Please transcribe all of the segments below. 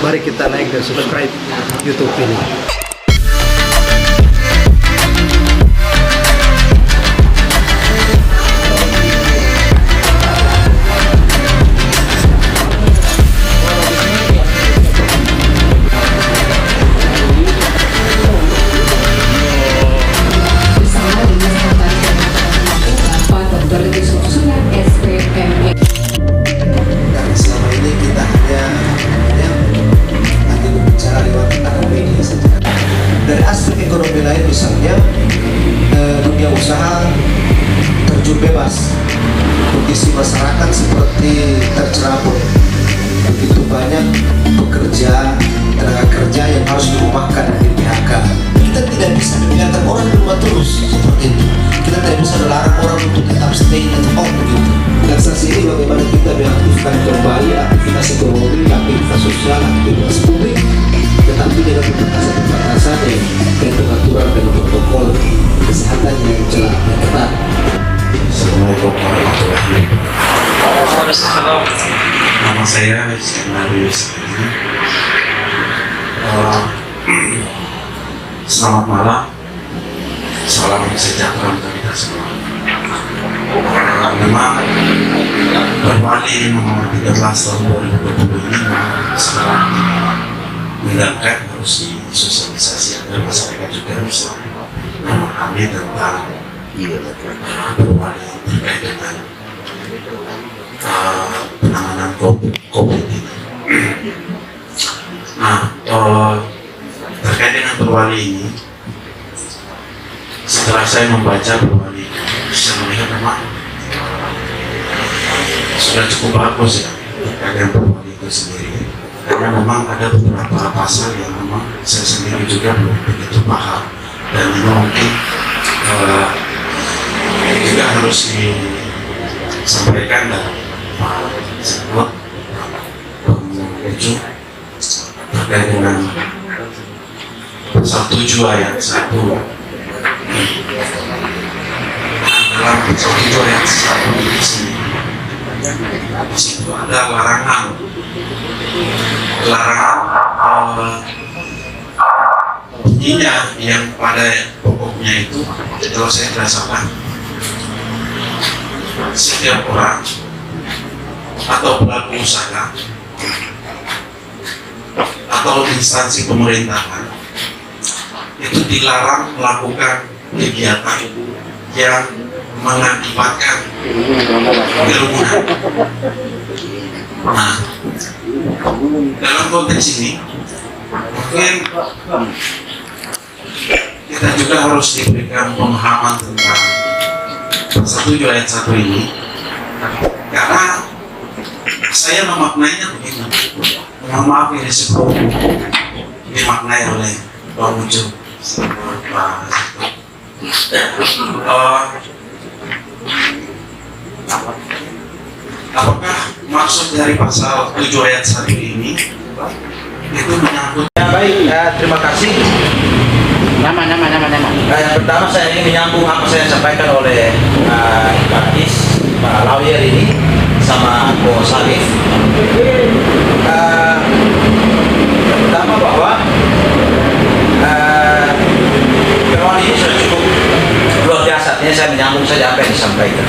Mari kita naik dan subscribe YouTube ini. Dari aspek ekonomi lain misalnya dunia usaha terjun bebas, kondisi masyarakat seperti tercerabut, begitu banyak pekerja, tenaga kerja yang harus dirumahkan dan di PHK. Kita tidak bisa membiarkan orang di rumah terus seperti itu. Kita tidak bisa melarang orang untuk tetap stay at home begitu. Relaksasi ini bagaimana kita mengaktifkan kembali aktivitas ekonomi, aktivitas sosial, aktivitas publik, tetapi dengan pembatasan dan pengaturan dan protokol kesehatan yang jelas dan ketat. Assalamualaikum warahmatullahi wabarakatuh. Nama saya Iskandarius. Selamat malam, salam sejahtera untuk kita semua. Memang Perwali nomor 13 tahun 2020 ini setelah mendengarkan harus disosialisasi agar masyarakat juga bisa memahami tentang Perwali terkait dengan penanganan COVID ini. Nah, terkait dengan Perwali ini, setelah saya membaca Perwali ini, saya melihat memang sudah cukup bagus ya terkait dengan Perwali itu sendiri. Karena memang ada beberapa pasal yang memang saya sendiri juga belum begitu paham, dan mungkin juga harus disampaikan dalam sebut pengunjung terkait dengan pasal 7 ayat 1. Dalam pasal 7 ayat 1 di situ ada larangan bunyinya yang pada pokoknya itu kalau saya rasakan setiap orang atau pelaku usaha atau instansi pemerintahan itu dilarang melakukan kegiatan yang mengakibatkan kerumunan. Nah, dalam konteks ini mungkin kita juga harus diberikan pemahaman tentang pasal 7 ayat 1 ini, karena saya memaknainya begini. Mohon maaf ini sebelum dimaknai oleh pengunjung apakah maksud dari pasal 7 ayat 1 ini itu menyangkut? Ya, baik, terima kasih. Nama. Yang pertama saya ingin menyambung apa saya sampaikan oleh Pak Is, Pak Lawyer ini sama Ko Salif. Yang pertama bahwa Perwali ini sudah cukup luar biasa. Artinya saya menyambung saja apa yang disampaikan.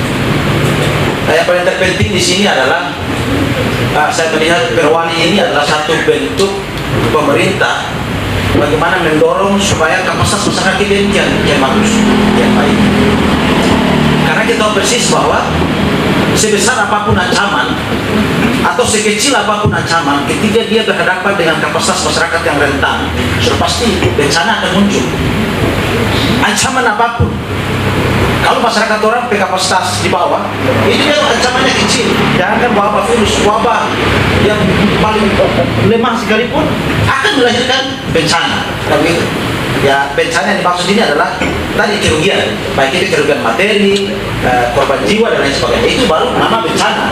Yang paling terpenting di sini adalah saya melihat Perwali ini adalah satu bentuk pemerintah bagaimana mendorong supaya kapasitas masyarakat kita yang bagus, yang baik. Karena kita tahu persis bahwa sebesar apapun ancaman atau sekecil apapun ancaman, ketika dia berhadapan dengan kapasitas masyarakat yang rentan, sudah pasti bencana akan muncul. Ancaman apapun, kalau masyarakat orang kapasitas di bawah, ini kan ancamannya kecil. Jangan wabah virus, wabah yang paling lemah sekalipun akan melahirkan bencana. Begitu. Ya bencana yang dimaksud ini adalah tadi kerugian, baik itu kerugian materi, korban jiwa dan lain sebagainya, itu baru nama bencana.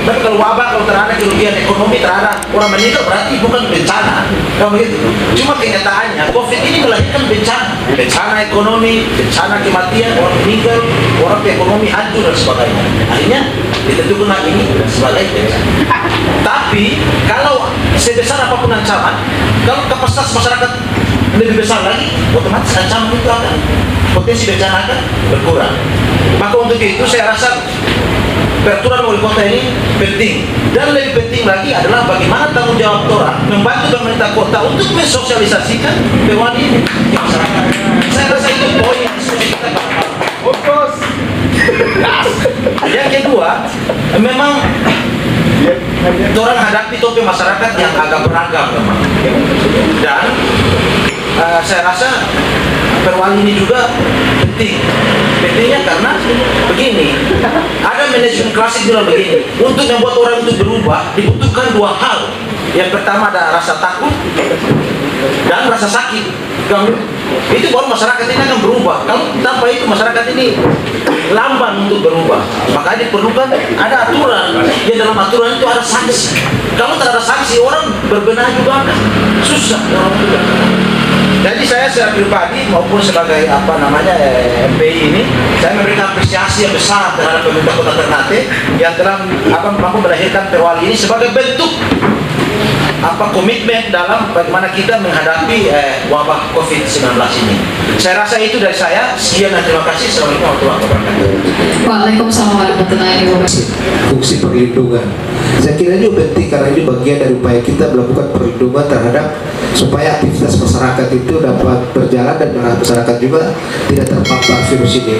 Tapi kalau wabah, kalau terada kerugian ekonomi, terada orang meninggal, berarti bukan bencana. Kalau begitu. Cuma kenyataannya COVID ini melahirkan bencana ekonomi, bencana kematian, orang meninggal, orang ekonomi hancur dan sebagainya. Akhirnya ditentukan ini sebagai bencana. Tapi kalau sebesar apapun ancaman, kalau kapasitas masyarakat lebih besar lagi, otomatis ancaman itu akan potensi bencana akan berkurang. Maka untuk itu saya rasa peraturan wali kota ini penting, dan lebih penting lagi adalah bagaimana tanggung jawab orang membantu pemerintah kota untuk mensosialisasikan perubahan ini di masyarakat. Saya rasa itu poin yang diskusi kita. Yang kedua, memang orang hadapi topik masyarakat yang agak beragam memang. Dan saya rasa perwali ini juga penting. Pentingnya karena begini, ada manajemen klasik bilang begini, untuk membuat orang itu berubah dibutuhkan dua hal. Yang pertama ada rasa takut dan rasa sakit. Itu baru masyarakat ini akan berubah. Kalau tanpa itu masyarakat ini lamban untuk berubah. Maka diperlukan ada aturan. Di dalam aturan itu ada sanksi. Kalau tidak ada sanksi, orang berbenah juga akan susah. Jadi saya secara pribadi maupun sebagai MPI ini, saya memberikan apresiasi yang besar terhadap pemerintah Kota Ternate yang telah mampu melahirkan perwali ini sebagai bentuk komitmen dalam bagaimana kita menghadapi wabah COVID-19 ini. Saya rasa itu dari saya. Sekian dan terima kasih. Assalamualaikum warahmatullahi wabarakatuh. Waalaikumsalam warahmatullahi wabarakatuh. Fungsi perlindungan, saya kira ini penting karena ini bagian dari upaya kita melakukan perlindungan terhadap supaya aktivitas masyarakat itu dapat berjalan dan masyarakat juga tidak terpapar virus ini.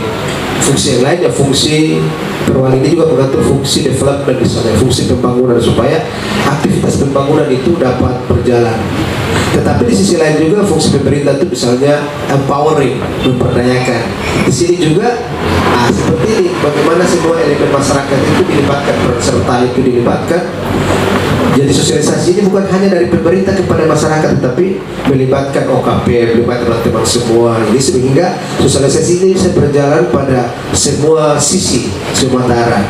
Fungsi yang lainnya, fungsi perwali ini juga mengatur fungsi development, misalnya fungsi pembangunan supaya aktivitas pembangunan itu dapat berjalan. Tetapi di sisi lain juga fungsi pemerintah itu misalnya empowering, memperdayakan. Di sini juga seperti ini, bagaimana semua elemen masyarakat itu dilibatkan, peran serta itu dilibatkan. Jadi sosialisasi ini bukan hanya dari pemerintah kepada masyarakat, tetapi melibatkan OKP, melibatkan teman-teman semua. Ini sehingga sosialisasi ini bisa berjalan pada semua sisi, semua daerah.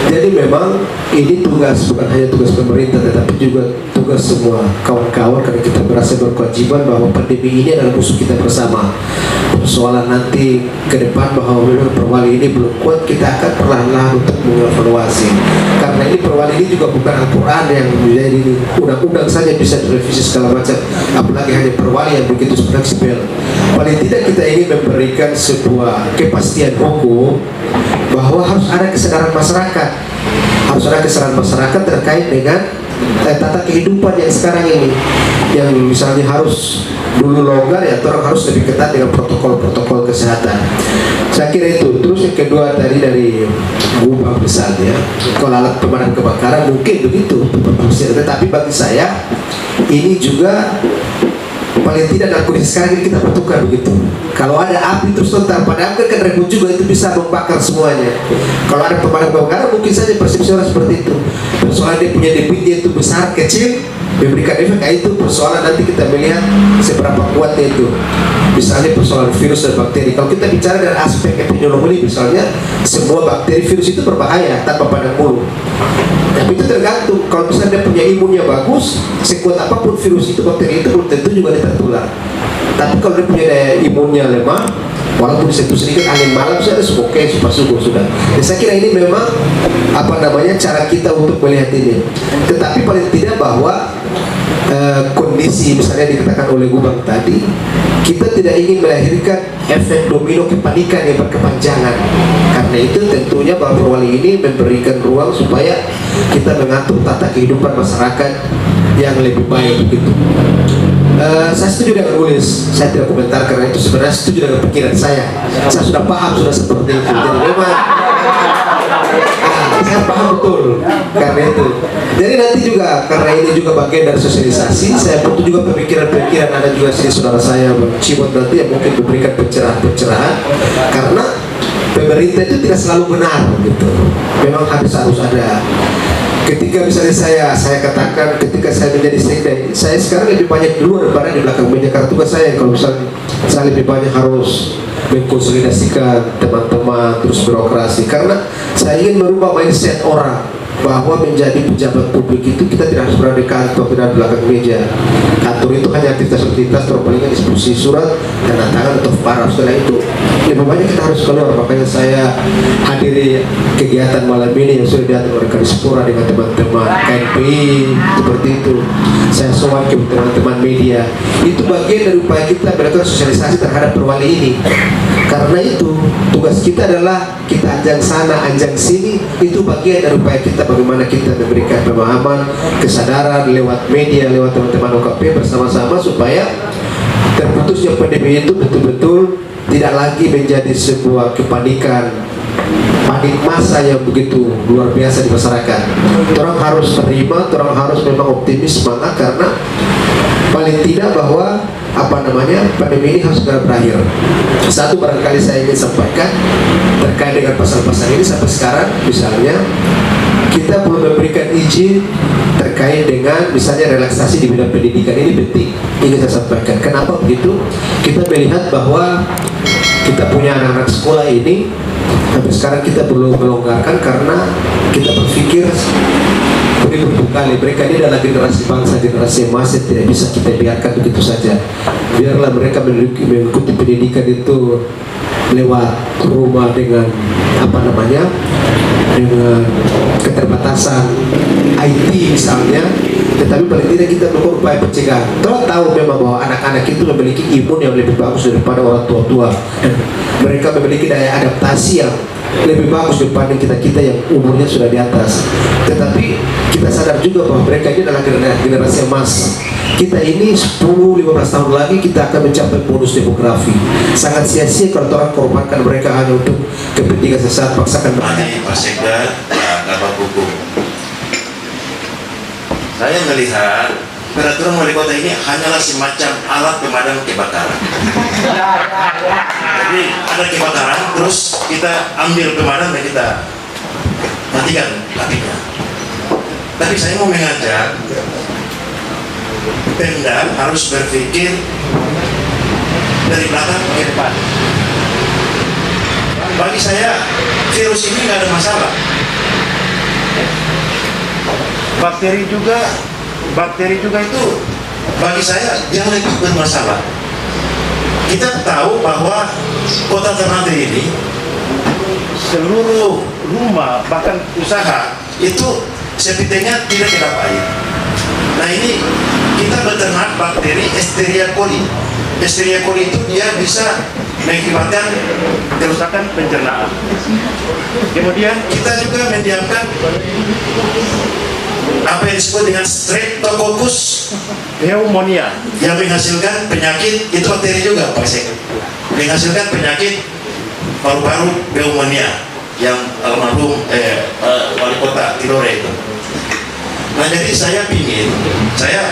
Jadi memang ini tugas, bukan hanya tugas pemerintah, tetapi juga tugas semua kawan-kawan, karena kita merasa berkewajiban bahwa pandemi ini adalah musuh kita bersama. Persoalan nanti ke depan bahwa memang perwali ini belum kuat, kita akan perlahan-lahan untuk mengevaluasi. Karena ini perwali ini juga bukan Al-Quran yang menjadi undang-undang saja bisa direvisi segala macam, apalagi hanya perwali yang begitu fleksibel. Paling tidak kita ingin memberikan sebuah kepastian hukum bahwa harus ada kesadaran masyarakat, harus ada kesadaran masyarakat terkait dengan tata kehidupan yang sekarang ini, yang misalnya harus dulu longgar ya, orang harus lebih ketat dengan protokol-protokol kesehatan. Saya kira itu. Terus yang kedua tadi dari gubang misalnya, kalau alat pemadam kebakaran mungkin begitu, tetapi bagi saya ini juga paling tidak dalam kondisi sekarang ini kita butuhkan begitu. Kalau ada api terus padamkan kan repot juga, itu bisa membakar semuanya. Kalau ada pemadam kebakaran mungkin saja persepsi orang seperti itu. Persoalan dia punya debit dia itu besar kecil memberikan efek, itu persoalan nanti kita melihat seberapa kuatnya itu. Misalnya persoalan virus dan bakteri. Kalau kita bicara dari aspek epidemiologi misalnya, semua bakteri virus itu berbahaya tanpa pandang bulu. Tapi itu tergantung. Kalau misalnya dia punya imunnya bagus, sekuat apapun virus itu, bakteri itu belum tentu juga dia tertular. Tapi kalau dia punya daya imunnya lemah, walaupun disentuh sedikit angin malam saja oke, super subuh sudah. Dan saya kira ini memang cara kita untuk melihat ini. Tetapi paling tidak bahwa kondisi misalnya dikatakan oleh Gubang tadi, kita tidak ingin melahirkan efek domino kepanikan yang berkepanjangan. Karena itu tentunya bahwa perwali ini memberikan ruang supaya kita mengatur tata kehidupan masyarakat yang lebih baik begitu. Saya setuju dengan Ulis, saya tidak komentar karena itu sebenarnya setuju dengan pikiran saya. Saya sudah paham sudah seperti itu. Jadi memang saya paham betul karena itu. Jadi nanti juga karena ini juga bagian dari sosialisasi, saya butuh juga pemikiran-pemikiran. Ada juga sini saudara saya Cimot nanti yang mungkin memberikan pencerahan-pencerahan, karena pemerintah itu tidak selalu benar gitu. Memang harus ada ketika misalnya saya katakan ketika saya menjadi sekda, saya sekarang lebih banyak di luar daripada di belakang meja karena tugas saya. Kalau misalnya saya lebih banyak harus mengkonsolidasikan teman-teman terus birokrasi, karena saya ingin merubah mindset orang bahwa menjadi pejabat publik itu kita tidak harus berada di kantor, tidak di belakang meja. Kantor itu hanya aktivitas-aktivitas terpalingan diskusi surat tanda tangan atau paraf. Setelah itu lebih banyak kita harus keluar. Makanya saya hadiri kegiatan malam ini yang sudah diatur oleh Kadispora dengan teman-teman KNPI seperti itu. Saya sowan ke teman-teman media. Itu bagian dari upaya kita melakukan sosialisasi terhadap perwali ini. Karena itu tugas kita adalah kita anjang sana, anjang sini. Itu bagian dari upaya kita bagaimana kita memberikan pemahaman, kesadaran lewat media, lewat teman-teman OKP bersama-sama supaya terputusnya pandemi itu betul-betul tidak lagi menjadi sebuah kepanikan, panik massa yang begitu luar biasa di masyarakat. Orang harus terima, orang harus memang optimis semangat karena paling tidak bahwa pandemi ini harus segera berakhir. Satu barangkali saya ingin sampaikan terkait dengan pasal-pasal ini sampai sekarang misalnya kita belum memberikan izin terkait dengan misalnya relaksasi di bidang pendidikan. Ini penting ingin saya sampaikan. Kenapa begitu? Kita melihat bahwa kita punya anak-anak sekolah ini sampai sekarang kita belum melonggarkan karena kita berpikir berkali mereka ini adalah generasi bangsa, generasi emas yang tidak bisa kita biarkan begitu saja. Biarlah mereka mengikuti pendidikan itu lewat rumah dengan dengan keterbatasan IT misalnya, tetapi paling tidak kita melakukan upaya pencegahan. Kita tahu memang bahwa anak-anak itu memiliki imun yang lebih bagus daripada orang tua-tua, dan mereka memiliki daya adaptasi yang lebih bagus daripada kita yang umurnya sudah di atas. Tetapi kita sadar juga bahwa mereka ini adalah generasi emas. Kita ini 10-15 tahun lagi kita akan mencapai bonus demografi. Sangat sia-sia kalau orang korbankan mereka hanya untuk kepentingan sesaat, paksakan Mari Pak Sekda, Pak Kabak Hukum. Saya melihat peraturan wali kota ini hanyalah semacam alat pemadam kebakaran. Jadi ada kebakaran, terus kita ambil pemadam dan kita matikan apinya. Tapi saya mau mengajak Pemda harus berpikir dari belakang ke depan. Bagi saya virus ini nggak ada masalah. Bakteri juga itu bagi saya yang lebih bermasalah. Kita tahu bahwa kota Ternate ini seluruh rumah bahkan usaha itu sepitenya tidak kedap air. Nah ini kita beternak bakteri Escherichia coli. Escherichia coli itu dia bisa mengakibatkan kerusakan pencernaan. Kemudian kita juga mendiamkan apa yang disebut dengan Streptococcus pneumonia yang menghasilkan penyakit, itu bakteri juga Pak Sek, menghasilkan penyakit paru-paru pneumonia yang almarhum wali kota Tidore itu. Nah jadi saya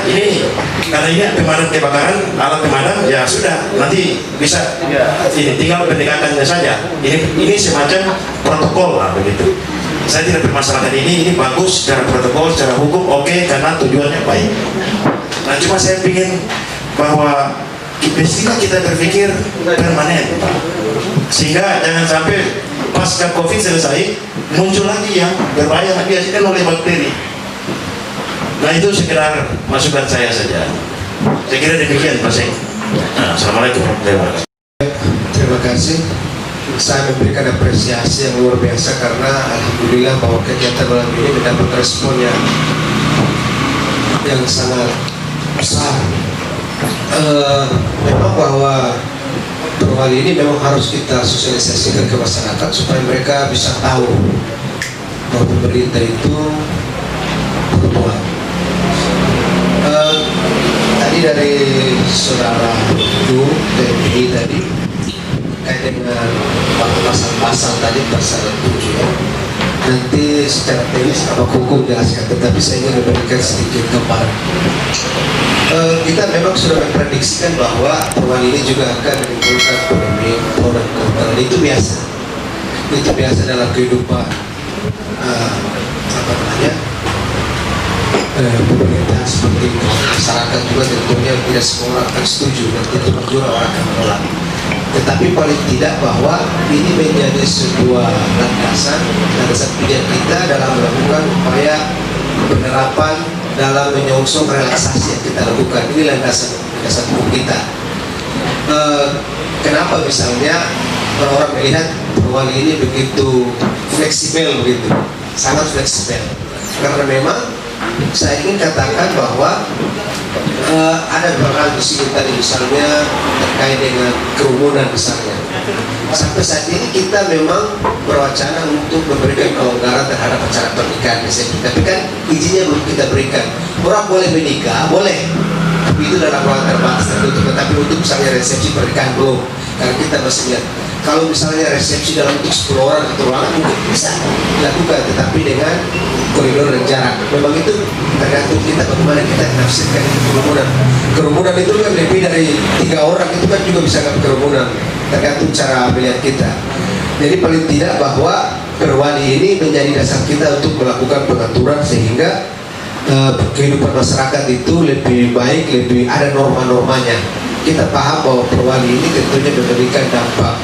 ini karena ini pemadam kebakaran, alat pemadam ya sudah nanti bisa ini tinggal pendekatannya saja. Ini semacam protokol lah begitu. Saya tidak bermasalahkan ini bagus secara protokol, secara hukum oke, karena tujuannya baik. Nah cuma saya ingin bahwa mestinya kita berpikir permanen, sehingga jangan sampai pasca COVID selesai muncul lagi yang berbahaya lagi dihasilkan oleh bakteri. Nah itu sekedar masukan saya saja. Saya kira demikian Pak Sek. Nah, Assalamualaikum. Terima kasih. Saya memberikan apresiasi yang luar biasa karena alhamdulillah bahwa kegiatan malam ini mendapat respon yang sangat besar. Memang bahwa perwali ini memang harus kita sosialisasikan ke masyarakat supaya mereka bisa tahu bahwa pemerintah itu berbuat. Tadi dari saudara itu TNI tadi terkait dengan pasal-pasal tadi pasal 7 ya. Nanti secara teknis apa hukum jelaskan, tetapi saya ingin memberikan sedikit gambaran. Kita memang sudah memprediksikan bahwa perwali ini juga akan menimbulkan polemik pro dan kontra. Itu biasa dalam kehidupan pemerintah seperti itu. Masyarakat juga tentunya tidak semua orang akan setuju dan tentu juga orang akan menolak. Tetapi paling tidak bahwa ini menjadi sebuah landasan pilihan kita dalam melakukan upaya penerapan dalam menyongsong relaksasi yang kita lakukan. Ini landasan hukum kita. Kenapa misalnya orang melihat Perwali ini begitu fleksibel, begitu sangat fleksibel? Karena memang saya ingin katakan bahwa ada beberapa hal di sini tadi, misalnya terkait dengan kerumunan misalnya. Sampai saat ini kita memang berwacana untuk memberikan kelonggaran terhadap acara pernikahan misalnya. Tapi kan izinnya belum kita berikan. Orang boleh menikah, boleh, tapi itu dalam ruang terbatas tertutup. Tetapi untuk misalnya resepsi pernikahan belum, karena kita masih lihat. Kalau misalnya resepsi dalam untuk 10 orang atau ruangan mungkin bisa dilakukan, tetapi dengan koridor dan jarak. Memang itu tergantung kita bagaimana kita menafsirkan itu kerumunan. Kerumunan itu kan lebih dari 3 orang itu kan juga bisa kerumunan, tergantung cara melihat kita. Jadi paling tidak bahwa Perwali ini menjadi dasar kita untuk melakukan pengaturan sehingga kehidupan masyarakat itu lebih baik, lebih ada norma-normanya. Kita paham bahwa Perwali ini tentunya memberikan dampak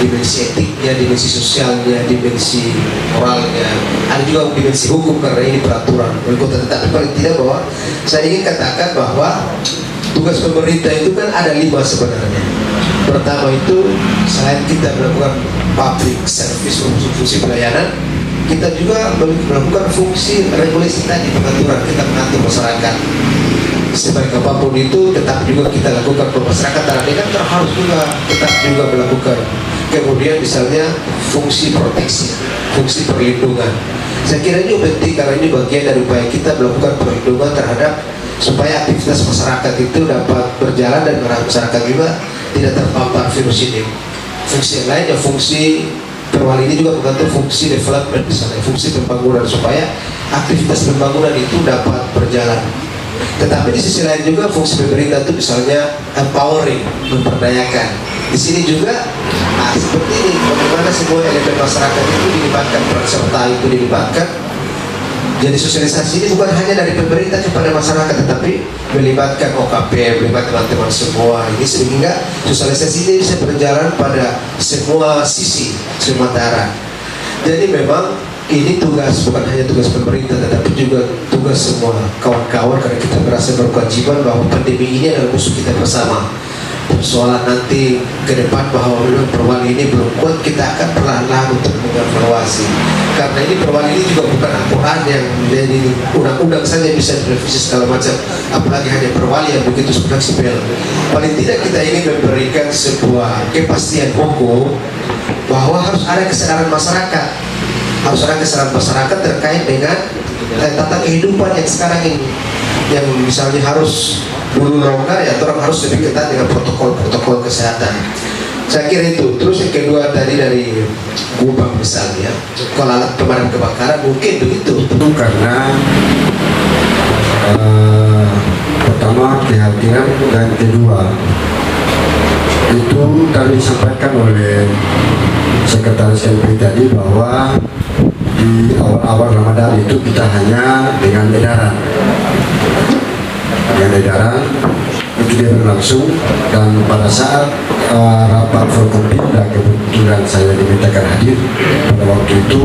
dimensi etiknya, dimensi sosialnya, dimensi moralnya, ada juga dimensi hukum karena ini peraturan wali kota. Tetapi paling tidak bahwa saya ingin katakan bahwa tugas pemerintah itu kan ada 5 sebenarnya. Pertama itu selain kita melakukan public service, fungsi pelayanan, kita juga melakukan fungsi regulasi tadi, pengaturan. Kita mengatur masyarakat sebaik apapun itu, tetap juga kita lakukan ke masyarakat. Ini kan harus juga tetap juga melakukan. Kemudian misalnya fungsi proteksi, fungsi perlindungan. Saya kira ini penting karena ini bagian dari upaya kita melakukan perlindungan terhadap supaya aktivitas masyarakat itu dapat berjalan dan masyarakat juga tidak terpapar virus ini. Fungsi yang lain ya fungsi Perwali ini juga mengatur fungsi development, misalnya fungsi pembangunan supaya aktivitas pembangunan itu dapat berjalan. Tetapi di sisi lain juga fungsi pemerintah itu misalnya empowering, memperdayakan. Di sini juga seperti ini, bagaimana semua elemen masyarakat itu dilibatkan, peran serta itu dilibatkan. Jadi sosialisasi ini bukan hanya dari pemerintah kepada masyarakat, tetapi melibatkan OKP, melibatkan teman-teman semua. Ini sehingga sosialisasi ini bisa berjalan pada semua sisi, semua daerah. Jadi memang ini tugas, bukan hanya tugas pemerintah, tetapi juga tugas semua kawan-kawan, karena kita merasa berkewajiban bahwa pandemi ini adalah musuh kita bersama. Persoalan nanti ke depan bahwa memang Perwali ini belum kuat, kita akan perlahan-lahan untuk mengevaluasi. Karena ini Perwali ini juga bukan aturan yang menjadi undang-undang saja bisa direvisi segala macam, apalagi hanya Perwali yang begitu fleksibel. Paling tidak kita ingin memberikan sebuah kepastian hukum bahwa harus ada kesadaran masyarakat, harus ada kesadaran masyarakat terkait dengan tata kehidupan yang sekarang ini, yang misalnya harus dulu longgar ya, orang harus lebih ketat dengan protokol kesehatan. Saya kira itu. Terus yang kedua tadi dari Gubang misalnya, kalau alat pemadam kebakaran mungkin begitu. Itu karena pertama kehadiran dan kedua itu tadi disampaikan oleh Sekretaris MP tadi bahwa di awal-awal Ramadan itu kita hanya dengan edaran itu dia berlangsung, dan pada saat rapat Forkompimda kebetulan saya dimintakan hadir pada waktu itu,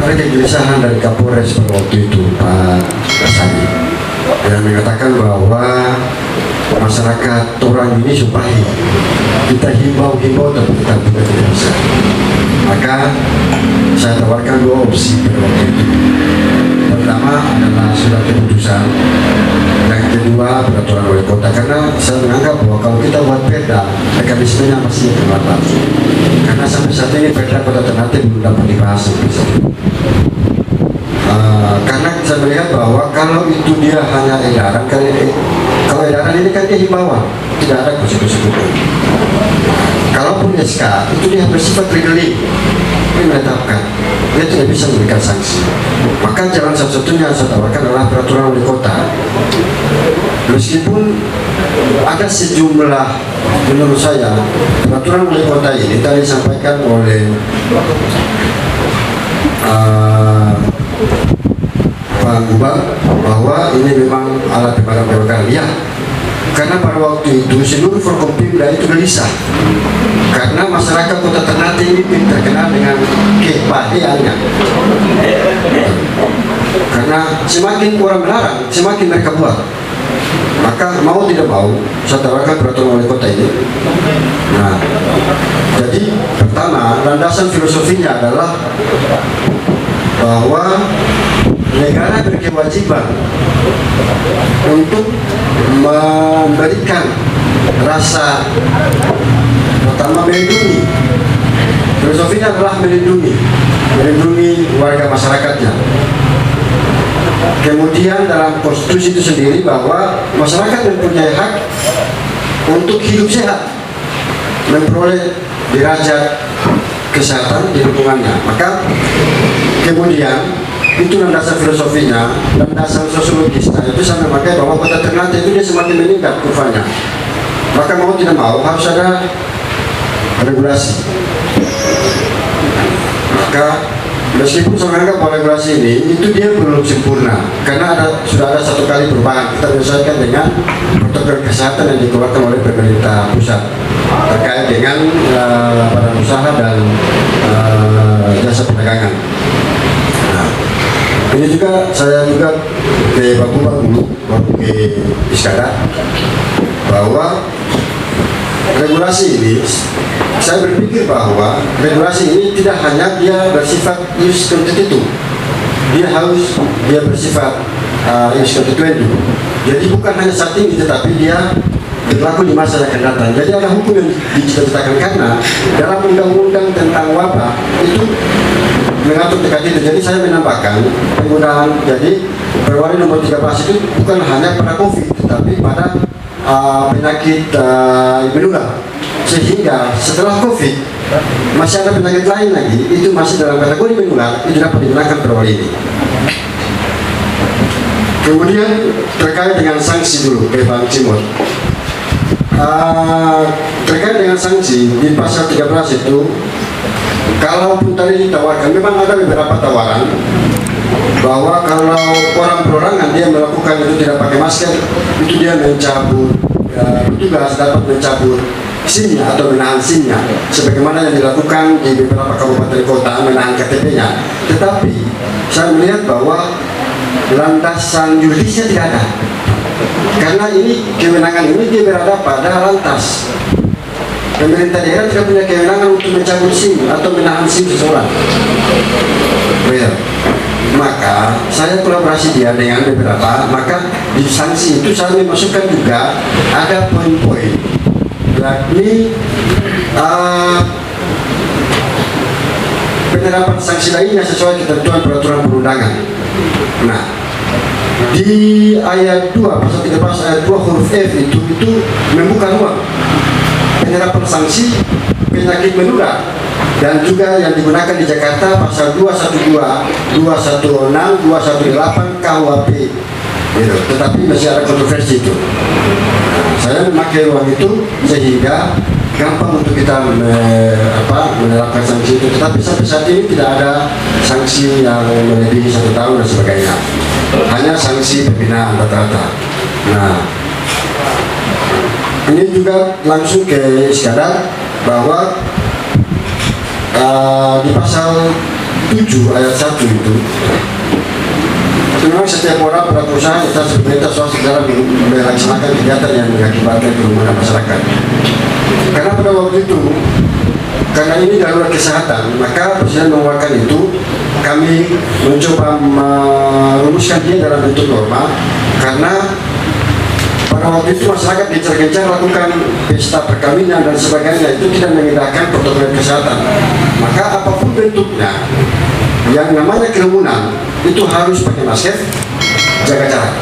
ada kegelisahan dari Kapolres pada waktu itu Pak Sani yang mengatakan bahwa masyarakat orang ini supaya kita himbau tapi kita juga tidak bisa. Maka saya tawarkan 2 opsi pada waktu itu. Pertama adalah surat keputusan, yang kedua peraturan wali kota, karena saya menganggap bahwa kalau kita buat perda mekanismenya masih terlambat, karena sampai saat ini perda kota Ternate belum dapat dibahas sampai saat ini. Karena saya melihat bahwa kalau itu dia hanya edaran, kalau edaran ini kan dia himbauan, tidak ada konsekuensi hukum. Kalaupun SK itu dia bersifat legally, dia menetapkan, dia tidak bisa memberikan sanksi. Maka jalan satu-satunya yang saya tawarkan adalah peraturan wali kota. Meskipun ada sejumlah, menurut saya peraturan wali kota ini tadi disampaikan oleh Pak Gubang bahwa ini memang alat pemadam kebakaran. Ya, karena pada waktu itu seluruh Forkompimda itu gelisah karena masyarakat Kota Ternate ini terkenal dengan kepaheannya. Karena semakin orang melarang, semakin mereka buat. Maka mau tidak mau, saya tawarkan peraturan wali kota ini. Nah, jadi pertama, landasan filosofinya adalah bahwa negara berkewajiban untuk memberikan rasa pertama melindungi. Filosofinya adalah melindungi warga masyarakatnya. Kemudian dalam konstitusi itu sendiri bahwa masyarakat mempunyai hak untuk hidup sehat, memperoleh derajat kesehatan di lingkungannya. Maka kemudian itu landasan filosofinya, landasan sosiologisnya itu sampai memakai bahwa Kota Ternate itu dia semakin meningkat kurvanya. Maka mau tidak mau harus ada regulasi. Maka meskipun saya menganggap bahwa regulasi ini itu dia belum sempurna karena sudah ada satu kali perubahan. Kita menyesuaikan dengan protokol kesehatan yang dikeluarkan oleh pemerintah pusat terkait dengan badan usaha dan jasa perdagangan. Nah, ini juga saya juga ke Pak Gubang dulu, ke Iskandar, bahwa regulasi ini, saya berpikir bahwa regulasi ini tidak hanya dia bersifat ius constitutum, dia bersifat ius constituendum. Jadi bukan hanya saat ini, tetapi dia berlaku di masa yang akan datang. Jadi ada hukum yang diciptakan karena dalam undang-undang tentang wabah itu mengatur terkait itu. Jadi saya menambahkan penggunaan, jadi Perwali nomor 13 itu bukan hanya pada COVID, tetapi pada penyakit menular. Sehingga setelah COVID masih ada penyakit lain lagi, itu masih dalam kategori menular, itu dapat digunakan Perwali ini. Kemudian terkait dengan sanksi dulu ke Bang Cimot. Terkait dengan sanksi di pasal 13 itu, kalaupun tadi ditawarkan, memang ada beberapa tawaran bahwa kalau orang perorangan dia melakukan itu tidak pakai masker, itu dia mencabut, petugas dapat mencabut SIM-nya atau menahan SIM-nya, sebagaimana yang dilakukan di beberapa kabupaten kota menahan KTP-nya. Tetapi saya melihat bahwa landasan yuridisnya tidak ada, karena ini kewenangan ini dia berada pada lantas. Pemerintah daerah tidak punya kewenangan untuk mencabut SIM atau menahan SIM seseorang. Maka saya kolaborasi dia dengan beberapa, maka di sanksi itu saya memasukkan juga ada poin-poin, yakni penerapan sanksi lainnya sesuai ketentuan peraturan perundangan. Nah, di ayat 2 pasal 13 ayat 2 huruf F itu membuka ruang penerapan sanksi penyakit menular, dan juga yang digunakan di Jakarta pasal 212, 216, 218 KUHP gitu. Tetapi masih ada kontroversi itu. Saya memakai ruang itu sehingga gampang untuk kita menerapkan sanksi itu. Tetapi sampai saat ini tidak ada sanksi yang melebihi 1 tahun dan sebagainya, hanya sanksi pembinaan rata-rata. Nah, ini juga langsung ke Iskandar bahwa di pasal 7 ayat 1 itu memang setiap orang pelaku usaha instansi pemerintah swasta dalam melaksanakan kegiatan yang mengakibatkan kerumunan masyarakat. Karena pada waktu itu, karena ini darurat kesehatan, maka Presiden mengeluarkan itu. Kami mencoba merumuskan dia dalam bentuk norma, karena pada waktu itu masyarakat gencar-gencar lakukan pesta perkawinan dan sebagainya, itu tidak mengindahkan protokol kesehatan. Maka apapun bentuknya, yang namanya kerumunan itu harus pakai masker, jaga jarak.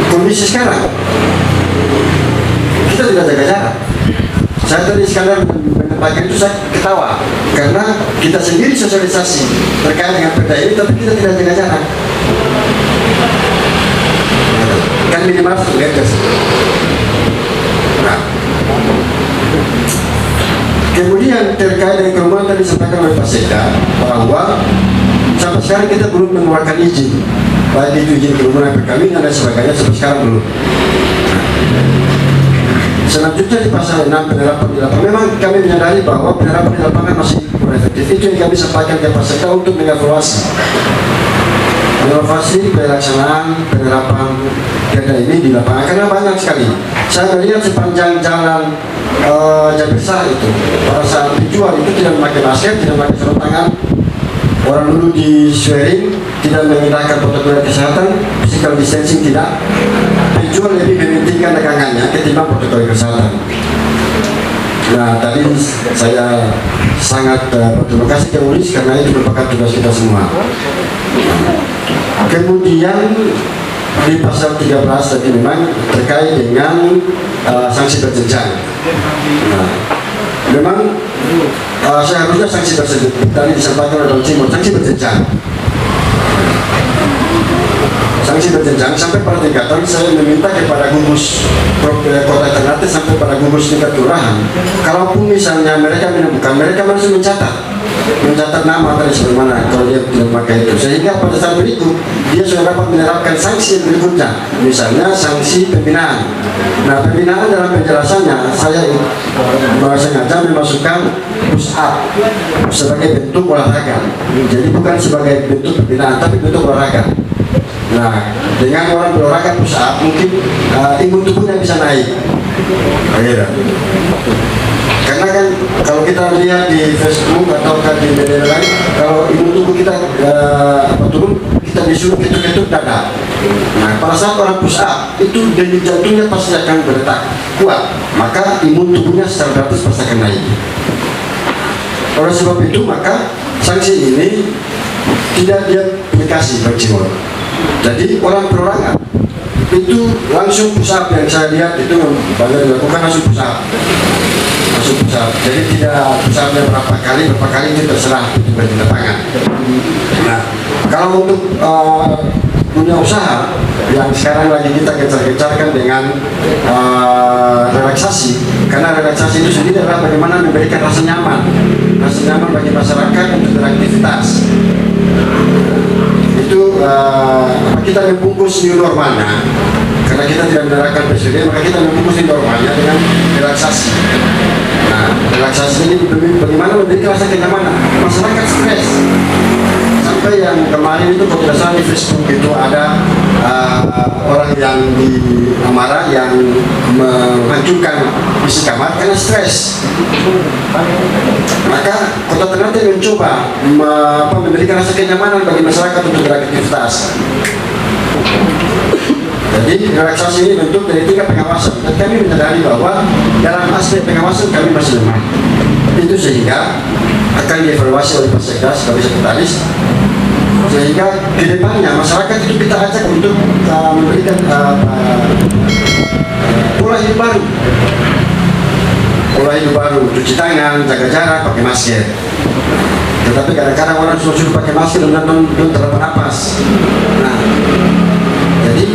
Kondisi sekarang kita tidak jaga jarak. Saya tadi sekalian menempatkan itu, saya ketawa karena kita sendiri sosialisasi terkait dengan perda ini, tapi kita tidak jaga jarak. Kan minimal 1 meter. Nah, kemudian terkait dengan kerumunan tadi disampaikan oleh Pak Sekda bahwa sampai Sampai sekarang kita belum mengeluarkan izin, baik itu izin kerumunan perkawinan dan sebagainya, sampai sekarang belum. Selanjutnya di pasal 6 penerapan di lapangan, memang kami menyadari bahwa penerapan di lapangan masih kurang efektif. Itu yang kami sampaikan ke Paseka untuk mengevaluasi pelaksanaan penerapan perda ini di lapangan, karena banyak sekali. Saya melihat sepanjang jalan Jabir itu pada saat dijual itu tidak memakai masker, tidak memakai sarung tangan, orang dulu di swearing, tidak mengindahkan protokol kesehatan, physical distancing tidak. Penjual lebih mementingkan dagangannya ketimbang protokol kesehatan. Nah, tadi saya sangat berterima kasih ke Ulis karena itu merupakan tugas kita semua. Kemudian di pasal 13 tadi memang terkait dengan sanksi berjenjang. Nah, memang seharusnya sanksi berjenjang tadi disampaikan oleh Bang Cimot, sanksi berjenjang. Sanksi berjenjang sampai pada tingkatan saya meminta kepada gugus kota Ternate sampai pada gugus tingkat kelurahan, kalaupun misalnya mereka menemukan, mereka harus mencatat nama tadi sebagaimana kalau dia tidak memakai itu, sehingga pada saat berikut dia sudah dapat menerapkan sanksi yang berikutnya, misalnya sanksi pembinaan. Nah, pembinaan dalam penjelasannya saya sengaja memasukkan push up sebagai bentuk olahraga, jadi bukan sebagai bentuk pembinaan tapi bentuk olahraga. Nah, dengan orang berolahraga push up mungkin imun tubuhnya bisa naik. Karena kan kalau kita lihat di Facebook atau di media lain, kalau imun tubuh kita turun, kita disuruh ketuk-ketuk dada. Nah, pada saat orang push up itu denyut jantungnya pasti akan berdetak kuat, maka imun tubuhnya secara gratis pasti akan naik. Oleh sebab itu maka sanksi ini tidak dia aplikasi berjimur. Jadi orang perorangan itu langsung push up, yang saya lihat itu banyak dilakukan langsung push up. Jadi tidak push upnya berapa kali itu terserah itu di lapangan. Nah, kalau untuk dunia usaha yang sekarang lagi kita gencar-gencarkan dengan relaksasi, karena relaksasi itu sendiri adalah bagaimana memberikan rasa nyaman bagi masyarakat untuk beraktivitas. Itu kita membungkus new normalnya, karena kita tidak menerapkan PSBB, maka kita membungkus new normalnya dengan relaksasi. Nah, relaksasi ini bagaimana memberikan rasa kenyamanan, masyarakat stres. Sampai yang kemarin itu kalau tidak salah di Facebook itu ada orang yang di Amara yang menghancurkan isi kamar karena stres. Maka Kota Ternate mencoba memberikan rasa kenyamanan bagi masyarakat untuk beraktivitas. Jadi relaksasi ini bentuk dari tingkat pengawasan, dan kami menyadari bahwa dalam aspek pengawasan kami masih lemah. Itu sehingga akan dievaluasi oleh Paseka sebagai sekretaris, sehingga ke depannya masyarakat itu kita ajak untuk memberikan pola hidup baru, cuci tangan, jaga jarak, pakai masker. Tetapi kadang-kadang orang suruh pakai masker dan belum terlalu napas. Nah, jadi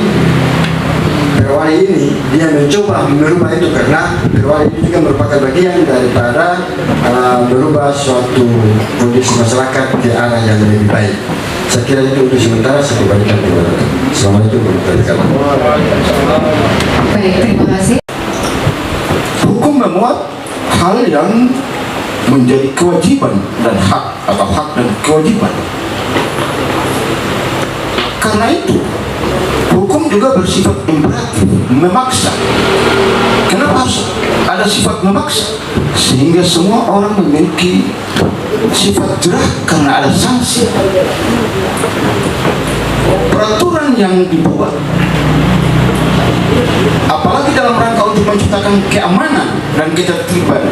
Perwali ini dia mencoba merubah itu, karena Perwali ini juga merupakan bagian daripada merubah suatu kondisi masyarakat ke arah yang lebih baik. Saya kira itu untuk sementara, saya kembalikan kepada Anda. Assalamualaikum warahmatullahi wabarakatuh. Baik, terima kasih. Hukum memuat hal yang menjadi kewajiban dan hak, atau hak dan kewajiban. Karena itu hukum juga bersifat imperatif, memaksa. Kenapa harus ada sifat memaksa? Sehingga semua orang memiliki sifat jerah karena ada sanksi. Peraturan yang dibuat, apalagi dalam rangka untuk menciptakan keamanan dan ketertiban,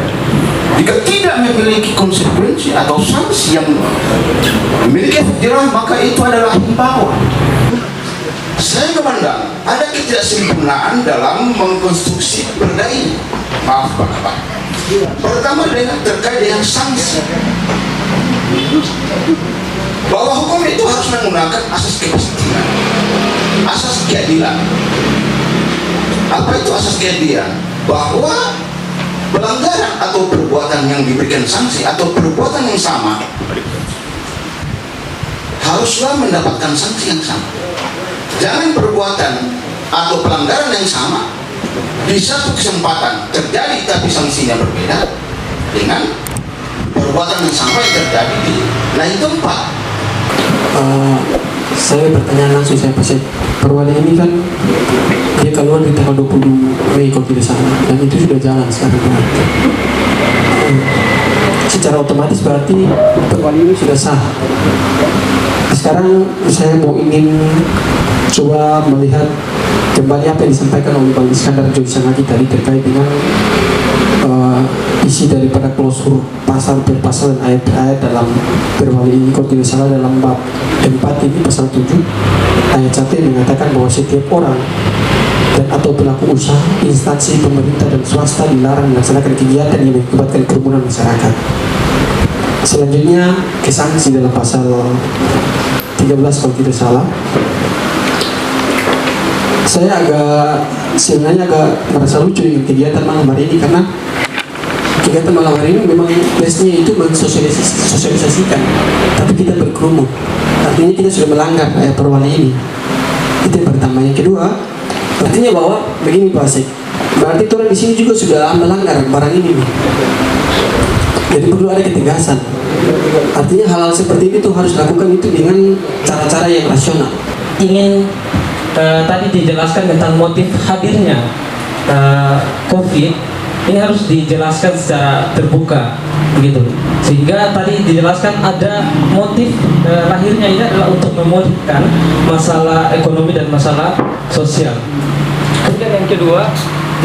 jika tidak memiliki konsekuensi atau sanksi yang memiliki efek jerah, maka itu adalah himbauan. Saya memandang ada ketidaksempurnaan dalam mengkonstruksi perda ini. Maaf Pak. Pertama terkait dengan sanksi. Bahwa hukum itu harus menggunakan asas kepastian, asas keadilan. Apa itu asas keadilan? Bahwa pelanggaran atau perbuatan yang diberikan sanksi atau perbuatan yang sama haruslah mendapatkan sanksi yang sama. Jangan perbuatan atau pelanggaran yang sama di satu kesempatan terjadi tapi sanksinya berbeda dengan perbuatan yang sama yang terjadi di lain tempat. Saya bertanya langsung, saya pasti perwali ini kan dia keluar di tanggal 20 Mei kalau tidak salah, dan itu sudah jalan sekarang berarti. Secara otomatis berarti perwali ini sudah sah. Sekarang saya mau ingin coba melihat kembali apa yang disampaikan oleh Bang Iskandar Joysangagi tadi terkait dengan isi daripada klausur pasal per pasal dan ayat per ayat dalam perwali ini. Kalau tidak salah dalam bab 4 ini pasal 7 ayat 1 yang mengatakan bahwa setiap orang dan atau pelaku usaha, instansi pemerintah dan swasta dilarang melaksanakan kegiatan yang mengakibatkan kerumunan masyarakat. Selanjutnya ke sanksi dalam pasal 13 kalau tidak salah. Saya sebenarnya agak merasa lucu dengan kegiatan malam hari ini, karena kegiatan malam hari ini memang biasanya itu mensosialisasikan, tapi kita berkerumun, artinya kita sudah melanggar perwali ini. Itu yang pertama. Yang kedua, artinya bahwa begini Pak Asik, berarti orang di sini juga sudah melanggar barang ini nih. Jadi perlu ada ketegasan. Artinya hal-hal seperti ini tuh harus dilakukan itu dengan cara-cara yang rasional. Ingin tadi dijelaskan tentang motif hadirnya COVID, ini harus dijelaskan secara terbuka begitu, sehingga tadi dijelaskan ada motif lahirnya ini adalah untuk memulihkan masalah ekonomi dan masalah sosial. Kemudian yang kedua,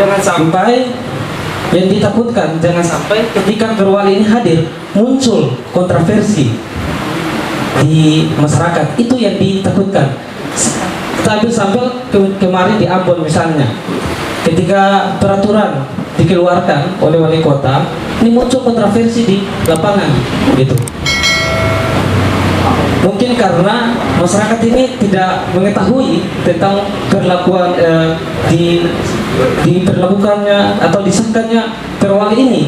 jangan sampai yang ditakutkan, jangan sampai ketika perwali ini hadir muncul kontroversi di masyarakat, itu yang ditakutkan. Tapi sampai kemarin di Ambon misalnya, ketika peraturan dikeluarkan oleh wali kota, ini muncul kontroversi di lapangan, gitu. Mungkin karena masyarakat ini tidak mengetahui tentang perlakuan diperlakukannya atau disahkannya perwali ini,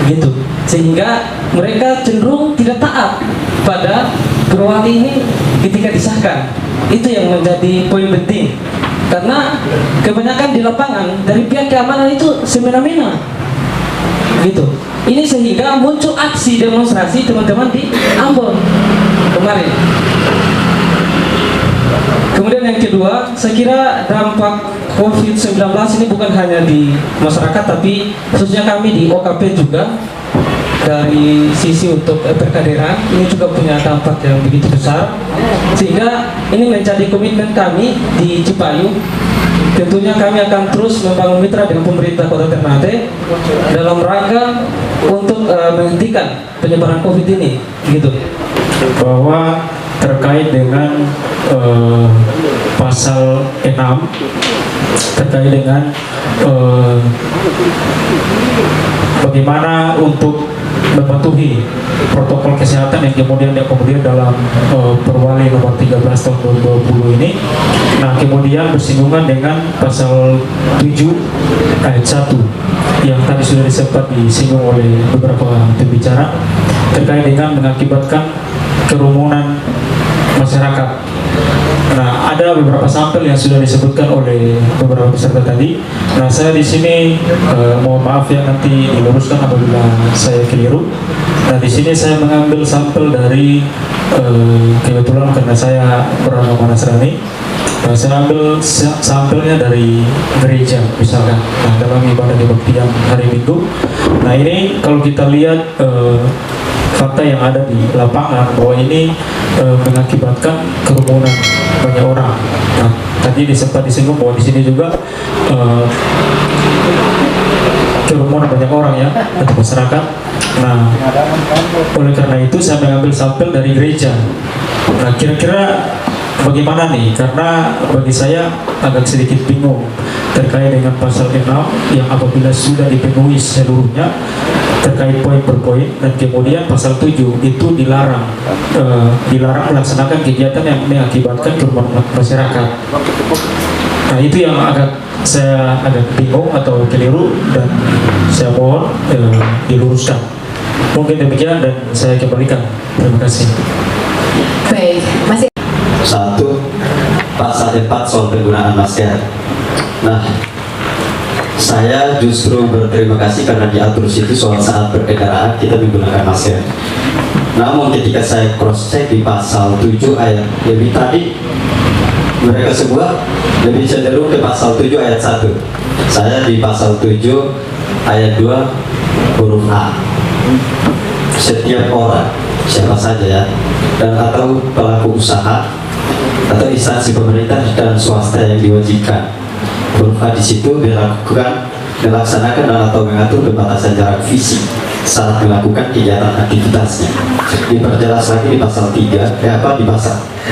gitu. Sehingga mereka cenderung tidak taat pada perwali ini ketika disahkan. Itu yang menjadi poin penting, karena kebanyakan di lapangan dari pihak keamanan itu semena-mena gitu. Ini sehingga muncul aksi demonstrasi teman-teman di Ambon kemarin. Kemudian yang kedua, saya kira dampak COVID-19 ini bukan hanya di masyarakat, tapi khususnya kami di OKP juga. Dari sisi untuk perkaderan ini juga punya dampak yang begitu besar, sehingga ini menjadi komitmen kami di Cipayung. Tentunya kami akan terus membangun mitra dengan pemerintah Kota Ternate dalam rangka untuk menghentikan penyebaran COVID ini, gitu. Bahwa terkait dengan pasal 6 terkait dengan bagaimana untuk mematuhi protokol kesehatan yang kemudian diakomodir dalam Perwali nomor 13 tahun 2020 ini. Nah, kemudian bersinggungan dengan pasal 7 ayat 1 yang tadi sudah sempat disinggung oleh beberapa pembicara terkait dengan mengakibatkan kerumunan masyarakat. Nah, ada beberapa sampel yang sudah disebutkan oleh beberapa peserta tadi. Nah, saya di sini mohon maaf ya, nanti diluruskan apabila saya keliru. Nah, di sini saya mengambil sampel dari kebetulan karena saya beragama Nasrani. Saya ambil sampelnya dari gereja misalkan. Nah, dalam ibadah kebaktian hari Minggu. Nah, ini kalau kita lihat fakta yang ada di lapangan bahwa ini mengakibatkan kerumunan banyak orang. Nah, tadi sempat disinggung bahwa di sini juga kerumunan banyak orang ya untuk masyarakat. Nah, oleh karena itu saya mengambil sampel dari gereja. Nah, kira-kira bagaimana nih? Karena bagi saya agak sedikit bingung terkait dengan pasal 6 yang apabila sudah dipenuhi seluruhnya terkait poin per poin, dan kemudian pasal 7 itu dilarang melaksanakan kegiatan yang mengakibatkan kerumunan masyarakat. Nah, itu yang saya agak bingung atau keliru, dan saya mohon diluruskan. Mungkin demikian dan saya kembalikan. Terima kasih. Baik, masih Satu, pasal 4 soal penggunaan masker. Nah, saya justru berterima kasih karena diatur situ soal saat berkendaraan kita menggunakan masker. Namun ketika saya cross check di pasal 7 ayat lebih tadi, mereka semua lebih cenderung ke pasal 7 ayat 1. Saya di pasal 7 ayat 2 huruf A. Setiap orang, siapa saja ya, dan atau pelaku usaha atau instansi pemerintah dan swasta yang diwajibkan, huruf A di situ melaksanakan dan atau mengatur pembatasan jarak fisik saat melakukan kegiatan aktivitasnya. Diperjelas lagi di pasal 3,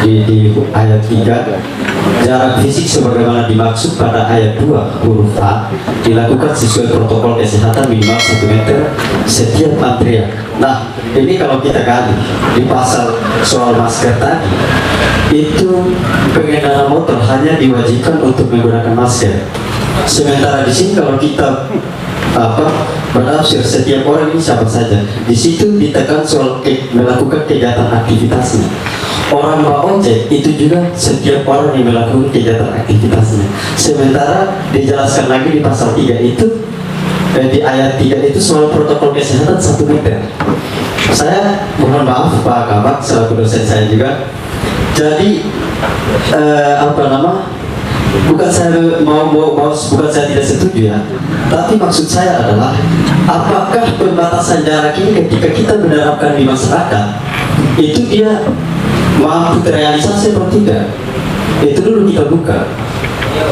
di ayat 3, jarak fisik sebagaimana dimaksud pada ayat 2 huruf A dilakukan sesuai protokol kesehatan minimal 1 meter setiap antrian. Nah, ini kalau kita gali di pasal soal masker tadi, itu pengendara motor hanya diwajibkan untuk menggunakan masker. Sementara di sini kalau kita menafsir setiap orang ini siapa saja, di situ ditekan soal melakukan kegiatan aktivitasnya. Orang bawa ojek itu juga setiap orang yang melakukan kegiatan aktivitasnya. Sementara dijelaskan lagi di pasal 3 itu, di ayat 3 itu soal protokol kesehatan 1 meter. Saya mohon maaf Pak Kabak selaku dosen saya juga. Jadi bukan saya bukan saya tidak setuju ya, tapi maksud saya adalah apakah pembatasan jarak ini ketika kita menerapkan di masyarakat itu dia mampu terrealisasi atau tidak? Itu dulu kita buka.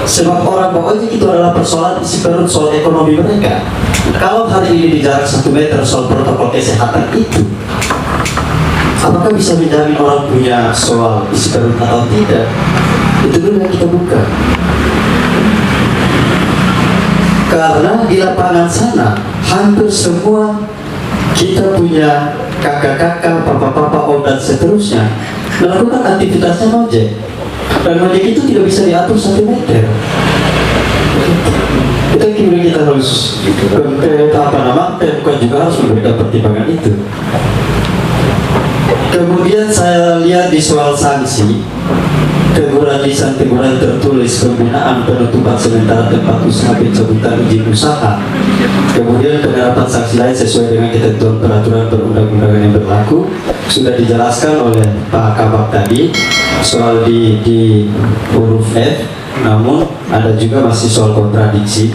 Sebab orang bawa ojek itu adalah persoalan isi perut, soal ekonomi mereka. Kalau hari ini di jarak 1 meter soal protokol kesehatan itu, apakah bisa menjamin orang punya soal isi perut atau tidak? Itu dulu yang kita buka. Karena di lapangan sana hampir semua kita punya kakak-kakak, papa-papa, om dan seterusnya melakukan aktivitasnya ojek. Dan ojek itu tidak bisa diatur 1 meter. Itu yang kita harus bukan juga harus memberikan pertimbangan itu. Kemudian saya lihat di soal sanksi, teguran tertulis, penggunaan penutupan sementara tempat usaha, pencabutan izin usaha, kemudian penerapan sanksi lain sesuai dengan ketentuan peraturan perundang-undangan yang berlaku sudah dijelaskan oleh Pak Kabak tadi soal di huruf F. Namun ada juga masih soal kontradiksi.